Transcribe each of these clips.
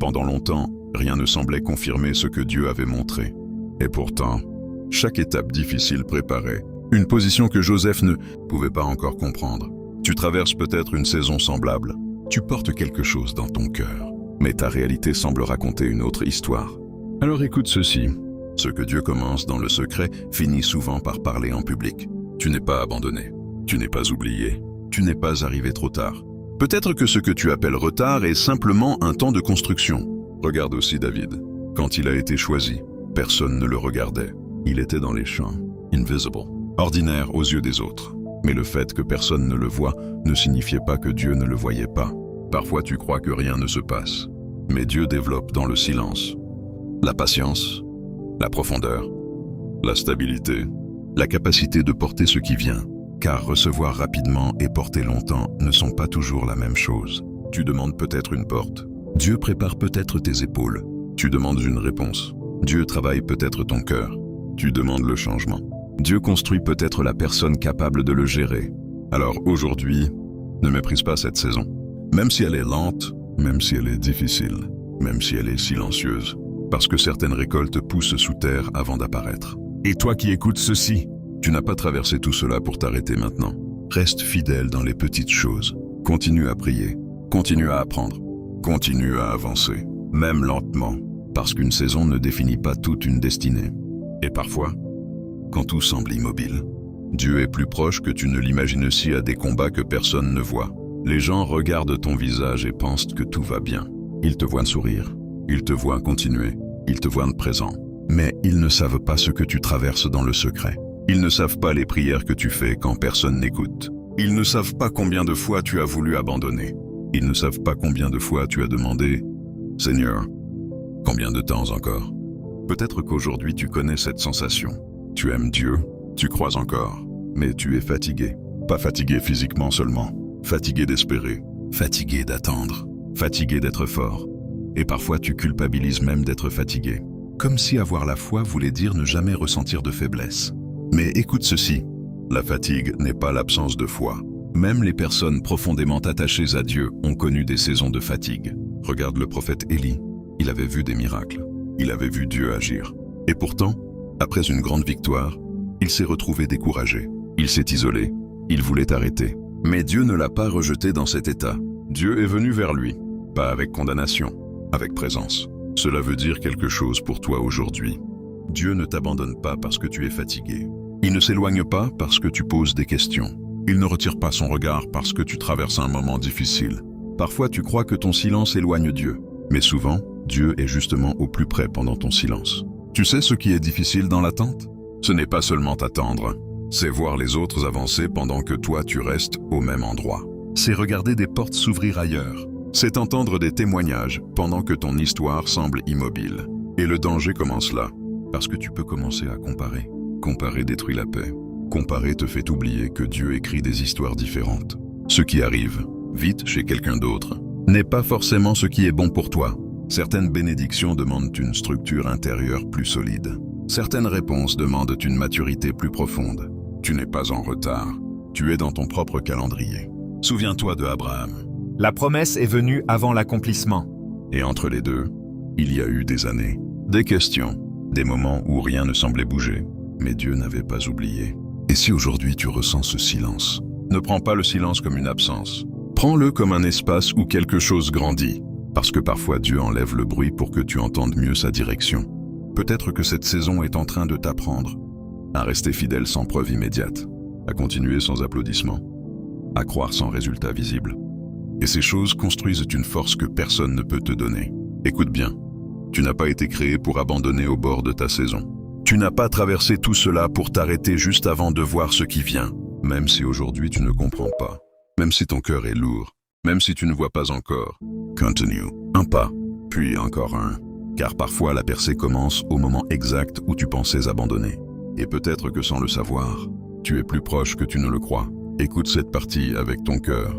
Pendant longtemps, rien ne semblait confirmer ce que Dieu avait montré. Et pourtant, chaque étape difficile préparait une position que Joseph ne pouvait pas encore comprendre. Tu traverses peut-être une saison semblable. Tu portes quelque chose dans ton cœur, mais ta réalité semble raconter une autre histoire. Alors écoute ceci. Ce que Dieu commence dans le secret finit souvent par parler en public. Tu n'es pas abandonné. Tu n'es pas oublié. Tu n'es pas arrivé trop tard. Peut-être que ce que tu appelles retard est simplement un temps de construction. Regarde aussi David. Quand il a été choisi, personne ne le regardait. Il était dans les champs, invisible, ordinaire aux yeux des autres. Mais le fait que personne ne le voit ne signifiait pas que Dieu ne le voyait pas. Parfois tu crois que rien ne se passe. Mais Dieu développe dans le silence la patience, la profondeur, la stabilité, la capacité de porter ce qui vient. Car recevoir rapidement et porter longtemps ne sont pas toujours la même chose. Tu demandes peut-être une porte. Dieu prépare peut-être tes épaules. Tu demandes une réponse. Dieu travaille peut-être ton cœur. Tu demandes le changement. Dieu construit peut-être la personne capable de le gérer. Alors aujourd'hui, ne méprise pas cette saison. Même si elle est lente, même si elle est difficile, même si elle est silencieuse. Parce que certaines récoltes poussent sous terre avant d'apparaître. Et toi qui écoutes ceci, tu n'as pas traversé tout cela pour t'arrêter maintenant. Reste fidèle dans les petites choses. Continue à prier. Continue à apprendre. Continue à avancer. Même lentement. Parce qu'une saison ne définit pas toute une destinée. Et parfois, quand tout semble immobile, Dieu est plus proche que tu ne l'imagines si à des combats que personne ne voit. Les gens regardent ton visage et pensent que tout va bien. Ils te voient sourire. Ils te voient continuer. Ils te voient présent. Mais ils ne savent pas ce que tu traverses dans le secret. Ils ne savent pas les prières que tu fais quand personne n'écoute. Ils ne savent pas combien de fois tu as voulu abandonner. Ils ne savent pas combien de fois tu as demandé « Seigneur, combien de temps encore ?» Peut-être qu'aujourd'hui tu connais cette sensation. Tu aimes Dieu, tu crois encore, mais tu es fatigué. Pas fatigué physiquement seulement, fatigué d'espérer, fatigué d'attendre, fatigué d'être fort. Et parfois tu culpabilises même d'être fatigué. Comme si avoir la foi voulait dire ne jamais ressentir de faiblesse. Mais écoute ceci, la fatigue n'est pas l'absence de foi. Même les personnes profondément attachées à Dieu ont connu des saisons de fatigue. Regarde le prophète Élie, il avait vu des miracles, il avait vu Dieu agir. Et pourtant, après une grande victoire, il s'est retrouvé découragé. Il s'est isolé, il voulait arrêter. Mais Dieu ne l'a pas rejeté dans cet état. Dieu est venu vers lui, pas avec condamnation, avec présence. Cela veut dire quelque chose pour toi aujourd'hui. Dieu ne t'abandonne pas parce que tu es fatigué. Il ne s'éloigne pas parce que tu poses des questions. Il ne retire pas son regard parce que tu traverses un moment difficile. Parfois tu crois que ton silence éloigne Dieu. Mais souvent, Dieu est justement au plus près pendant ton silence. Tu sais ce qui est difficile dans l'attente? Ce n'est pas seulement attendre. C'est voir les autres avancer pendant que toi tu restes au même endroit. C'est regarder des portes s'ouvrir ailleurs. C'est entendre des témoignages pendant que ton histoire semble immobile. Et le danger commence là. Parce que tu peux commencer à comparer. Comparer détruit la paix. Comparer te fait oublier que Dieu écrit des histoires différentes. Ce qui arrive, vite chez quelqu'un d'autre, n'est pas forcément ce qui est bon pour toi. Certaines bénédictions demandent une structure intérieure plus solide. Certaines réponses demandent une maturité plus profonde. Tu n'es pas en retard. Tu es dans ton propre calendrier. Souviens-toi de Abraham. La promesse est venue avant l'accomplissement. Et entre les deux, il y a eu des années, des questions, des moments où rien ne semblait bouger, mais Dieu n'avait pas oublié. Et si aujourd'hui tu ressens ce silence, ne prends pas le silence comme une absence. Prends-le comme un espace où quelque chose grandit, parce que parfois Dieu enlève le bruit pour que tu entendes mieux sa direction. Peut-être que cette saison est en train de t'apprendre à rester fidèle sans preuve immédiate, à continuer sans applaudissements, à croire sans résultat visible. Et ces choses construisent une force que personne ne peut te donner. Écoute bien. Tu n'as pas été créé pour abandonner au bord de ta saison. Tu n'as pas traversé tout cela pour t'arrêter juste avant de voir ce qui vient. Même si aujourd'hui tu ne comprends pas. Même si ton cœur est lourd. Même si tu ne vois pas encore. Continue. Un pas, puis encore un. Car parfois la percée commence au moment exact où tu pensais abandonner. Et peut-être que sans le savoir, tu es plus proche que tu ne le crois. Écoute cette partie avec ton cœur.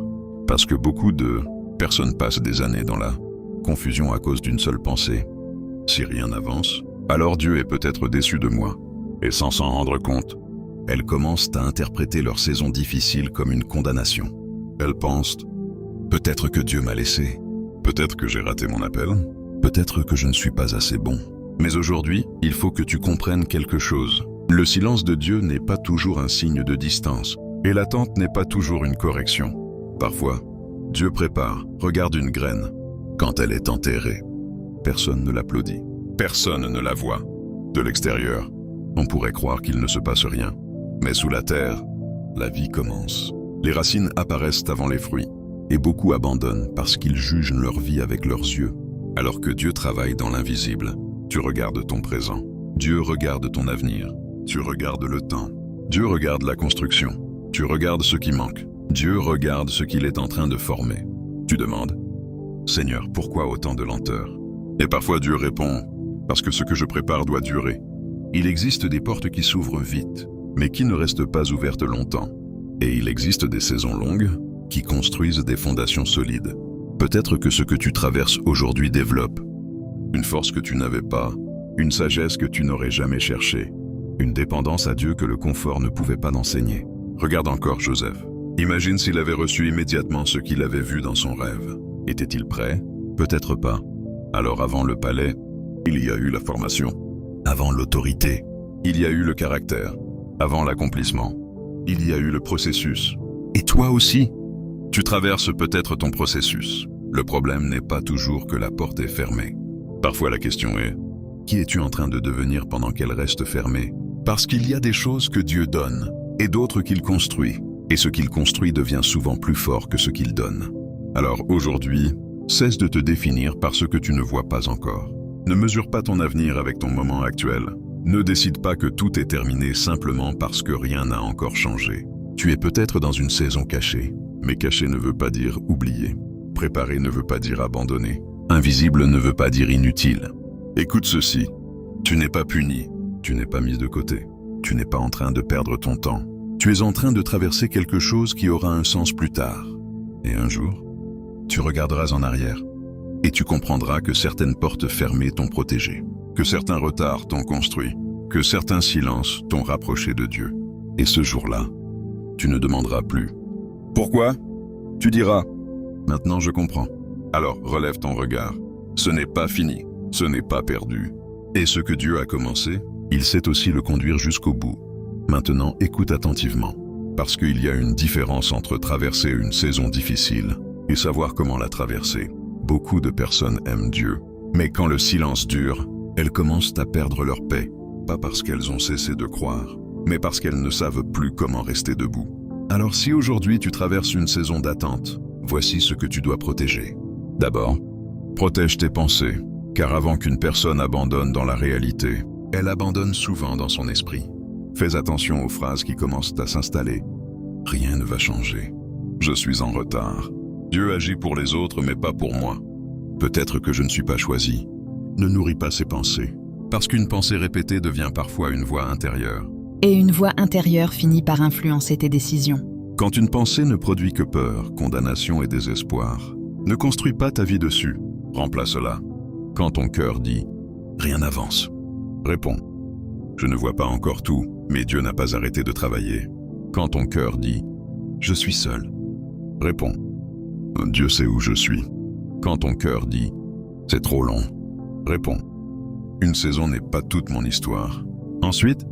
Parce que beaucoup de personnes passent des années dans la confusion à cause d'une seule pensée. Si rien n'avance, alors Dieu est peut-être déçu de moi. Et sans s'en rendre compte, elles commencent à interpréter leur saison difficile comme une condamnation. Elles pensent « Peut-être que Dieu m'a laissé. Peut-être que j'ai raté mon appel. Peut-être que je ne suis pas assez bon. Mais aujourd'hui, il faut que tu comprennes quelque chose. Le silence de Dieu n'est pas toujours un signe de distance, et l'attente n'est pas toujours une correction. Parfois, Dieu prépare, regarde une graine. Quand elle est enterrée, personne ne l'applaudit, personne ne la voit. De l'extérieur, on pourrait croire qu'il ne se passe rien. Mais sous la terre, la vie commence. Les racines apparaissent avant les fruits, et beaucoup abandonnent parce qu'ils jugent leur vie avec leurs yeux. Alors que Dieu travaille dans l'invisible, tu regardes ton présent. Dieu regarde ton avenir. Tu regardes le temps. Dieu regarde la construction. Tu regardes ce qui manque. Dieu regarde ce qu'il est en train de former. Tu demandes, « Seigneur, pourquoi autant de lenteur ?» Et parfois Dieu répond, « Parce que ce que je prépare doit durer. » Il existe des portes qui s'ouvrent vite, mais qui ne restent pas ouvertes longtemps. Et il existe des saisons longues qui construisent des fondations solides. Peut-être que ce que tu traverses aujourd'hui développe une force que tu n'avais pas, une sagesse que tu n'aurais jamais cherchée, une dépendance à Dieu que le confort ne pouvait pas enseigner. Regarde encore Joseph. Imagine s'il avait reçu immédiatement ce qu'il avait vu dans son rêve. Était-il prêt? Peut-être pas. Alors avant le palais, il y a eu la formation. Avant l'autorité, il y a eu le caractère. Avant l'accomplissement, il y a eu le processus. Et toi aussi, tu traverses peut-être ton processus. Le problème n'est pas toujours que la porte est fermée. Parfois la question est, qui es-tu en train de devenir pendant qu'elle reste fermée? Parce qu'il y a des choses que Dieu donne et d'autres qu'il construit. Et ce qu'il construit devient souvent plus fort que ce qu'il donne. Alors aujourd'hui, cesse de te définir par ce que tu ne vois pas encore. Ne mesure pas ton avenir avec ton moment actuel. Ne décide pas que tout est terminé simplement parce que rien n'a encore changé. Tu es peut-être dans une saison cachée, mais caché ne veut pas dire oublié. Préparé ne veut pas dire abandonné. Invisible ne veut pas dire inutile. Écoute ceci, tu n'es pas puni, tu n'es pas mis de côté, tu n'es pas en train de perdre ton temps. Tu es en train de traverser quelque chose qui aura un sens plus tard. Et un jour, tu regarderas en arrière et tu comprendras que certaines portes fermées t'ont protégé, que certains retards t'ont construit, que certains silences t'ont rapproché de Dieu. Et ce jour-là, tu ne demanderas plus « Pourquoi ?» Tu diras « Maintenant je comprends ». Alors relève ton regard. Ce n'est pas fini, ce n'est pas perdu. Et ce que Dieu a commencé, il sait aussi le conduire jusqu'au bout. Maintenant, écoute attentivement, parce qu'il y a une différence entre traverser une saison difficile et savoir comment la traverser. Beaucoup de personnes aiment Dieu, mais quand le silence dure, elles commencent à perdre leur paix, pas parce qu'elles ont cessé de croire, mais parce qu'elles ne savent plus comment rester debout. Alors si aujourd'hui tu traverses une saison d'attente, voici ce que tu dois protéger. D'abord, protège tes pensées, car avant qu'une personne abandonne dans la réalité, elle abandonne souvent dans son esprit. Fais attention aux phrases qui commencent à s'installer. Rien ne va changer. Je suis en retard. Dieu agit pour les autres, mais pas pour moi. Peut-être que je ne suis pas choisi. Ne nourris pas ces pensées, parce qu'une pensée répétée devient parfois une voix intérieure. Et une voix intérieure finit par influencer tes décisions. Quand une pensée ne produit que peur, condamnation et désespoir, ne construis pas ta vie dessus. Remplace-la. Quand ton cœur dit « Rien n'avance », réponds « Je ne vois pas encore tout, mais Dieu n'a pas arrêté de travailler. » Quand ton cœur dit « Je suis seul », réponds « Dieu sait où je suis. » Quand ton cœur dit « C'est trop long », réponds « Une saison n'est pas toute mon histoire. » Ensuite,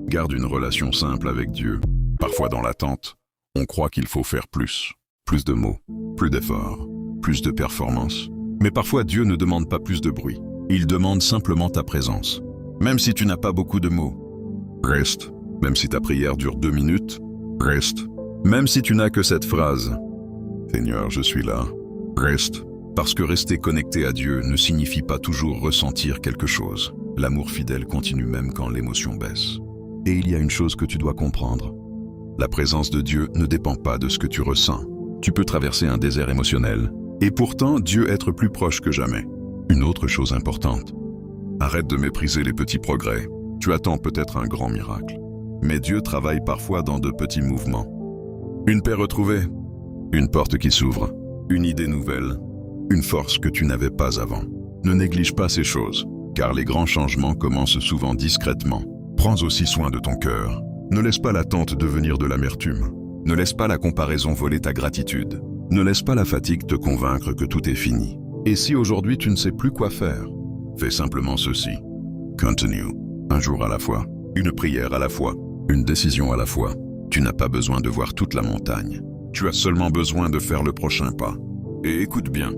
garde une relation simple avec Dieu. Parfois dans l'attente, on croit qu'il faut faire plus de mots, plus d'efforts, plus de performance. Mais parfois Dieu ne demande pas plus de bruit. Il demande simplement ta présence. Même si tu n'as pas beaucoup de mots, reste. Même si ta prière dure 2 minutes, reste. Même si tu n'as que cette phrase, « Seigneur, je suis là », reste. Parce que rester connecté à Dieu ne signifie pas toujours ressentir quelque chose. L'amour fidèle continue même quand l'émotion baisse. Et il y a une chose que tu dois comprendre. La présence de Dieu ne dépend pas de ce que tu ressens. Tu peux traverser un désert émotionnel, et pourtant Dieu être plus proche que jamais. Une autre chose importante. Arrête de mépriser les petits progrès. Tu attends peut-être un grand miracle. Mais Dieu travaille parfois dans de petits mouvements. Une paix retrouvée, une porte qui s'ouvre, une idée nouvelle, une force que tu n'avais pas avant. Ne néglige pas ces choses, car les grands changements commencent souvent discrètement. Prends aussi soin de ton cœur. Ne laisse pas l'attente devenir de l'amertume. Ne laisse pas la comparaison voler ta gratitude. Ne laisse pas la fatigue te convaincre que tout est fini. Et si aujourd'hui tu ne sais plus quoi faire, fais simplement ceci. Continue. Un jour à la fois, une prière à la fois, une décision à la fois. Tu n'as pas besoin de voir toute la montagne. Tu as seulement besoin de faire le prochain pas. Et écoute bien,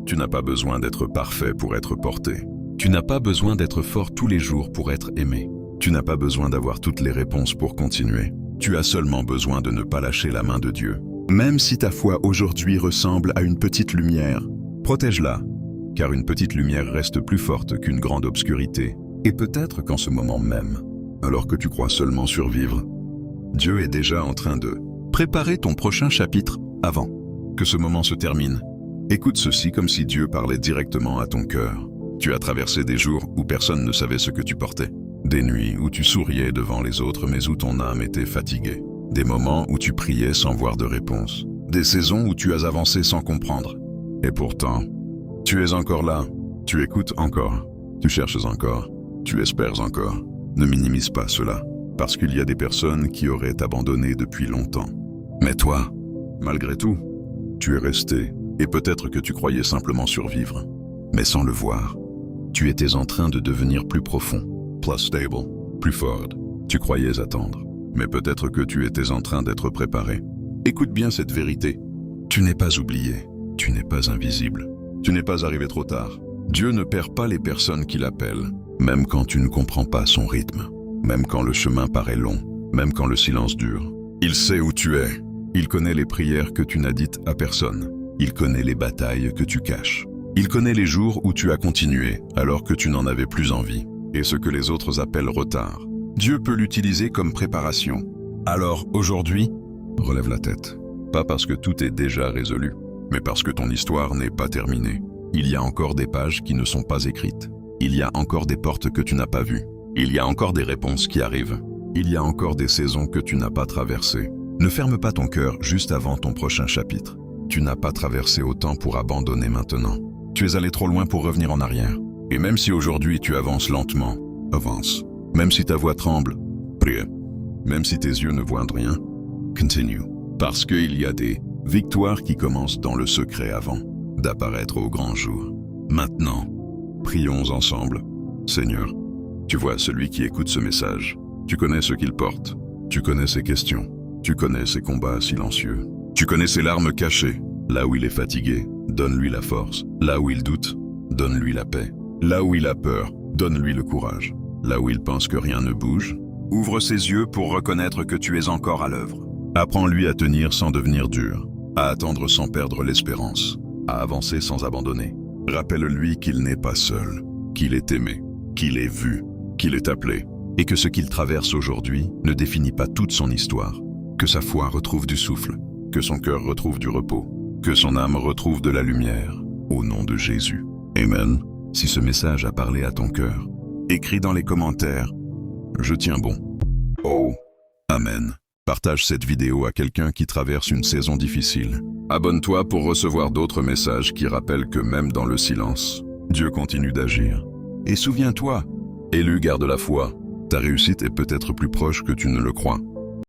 tu n'as pas besoin d'être parfait pour être porté. Tu n'as pas besoin d'être fort tous les jours pour être aimé. Tu n'as pas besoin d'avoir toutes les réponses pour continuer. Tu as seulement besoin de ne pas lâcher la main de Dieu. Même si ta foi aujourd'hui ressemble à une petite lumière, protège-la, car une petite lumière reste plus forte qu'une grande obscurité. Et peut-être qu'en ce moment même, alors que tu crois seulement survivre, Dieu est déjà en train de préparer ton prochain chapitre avant que ce moment se termine. Écoute ceci comme si Dieu parlait directement à ton cœur. Tu as traversé des jours où personne ne savait ce que tu portais. Des nuits où tu souriais devant les autres mais où ton âme était fatiguée. Des moments où tu priais sans voir de réponse. Des saisons où tu as avancé sans comprendre. Et pourtant, tu es encore là. Tu écoutes encore. Tu cherches encore. Tu espères encore. Ne minimise pas cela, parce qu'il y a des personnes qui auraient abandonné depuis longtemps. Mais toi, malgré tout, tu es resté, et peut-être que tu croyais simplement survivre. Mais sans le voir, tu étais en train de devenir plus profond, plus stable, plus fort. Tu croyais attendre, mais peut-être que tu étais en train d'être préparé. Écoute bien cette vérité. Tu n'es pas oublié, tu n'es pas invisible, tu n'es pas arrivé trop tard. Dieu ne perd pas les personnes qu'il appelle, même quand tu ne comprends pas son rythme, même quand le chemin paraît long, même quand le silence dure. Il sait où tu es. Il connaît les prières que tu n'as dites à personne. Il connaît les batailles que tu caches. Il connaît les jours où tu as continué alors que tu n'en avais plus envie. Et ce que les autres appellent retard. Dieu peut l'utiliser comme préparation. Alors aujourd'hui, relève la tête. Pas parce que tout est déjà résolu, mais parce que ton histoire n'est pas terminée. Il y a encore des pages qui ne sont pas écrites. Il y a encore des portes que tu n'as pas vues. Il y a encore des réponses qui arrivent. Il y a encore des saisons que tu n'as pas traversées. Ne ferme pas ton cœur juste avant ton prochain chapitre. Tu n'as pas traversé autant pour abandonner maintenant. Tu es allé trop loin pour revenir en arrière. Et même si aujourd'hui tu avances lentement, avance. Même si ta voix tremble, prie. Même si tes yeux ne voient rien, continue. Parce qu'il y a des victoires qui commencent dans le secret avant d'apparaître au grand jour. Maintenant, prions ensemble. Seigneur, tu vois celui qui écoute ce message. Tu connais ce qu'il porte. Tu connais ses questions. Tu connais ses combats silencieux. Tu connais ses larmes cachées. Là où il est fatigué, donne-lui la force. Là où il doute, donne-lui la paix. Là où il a peur, donne-lui le courage. Là où il pense que rien ne bouge, ouvre ses yeux pour reconnaître que tu es encore à l'œuvre. Apprends-lui à tenir sans devenir dur, à attendre sans perdre l'espérance, à avancer sans abandonner. Rappelle-lui qu'il n'est pas seul, qu'il est aimé, qu'il est vu, qu'il est appelé, et que ce qu'il traverse aujourd'hui ne définit pas toute son histoire. Que sa foi retrouve du souffle, que son cœur retrouve du repos, que son âme retrouve de la lumière, au nom de Jésus. Amen. Si ce message a parlé à ton cœur, écris dans les commentaires « Je tiens bon ». Oh, Amen. Partage cette vidéo à quelqu'un qui traverse une saison difficile. Abonne-toi pour recevoir d'autres messages qui rappellent que même dans le silence, Dieu continue d'agir. Et souviens-toi, élu garde la foi, ta réussite est peut-être plus proche que tu ne le crois.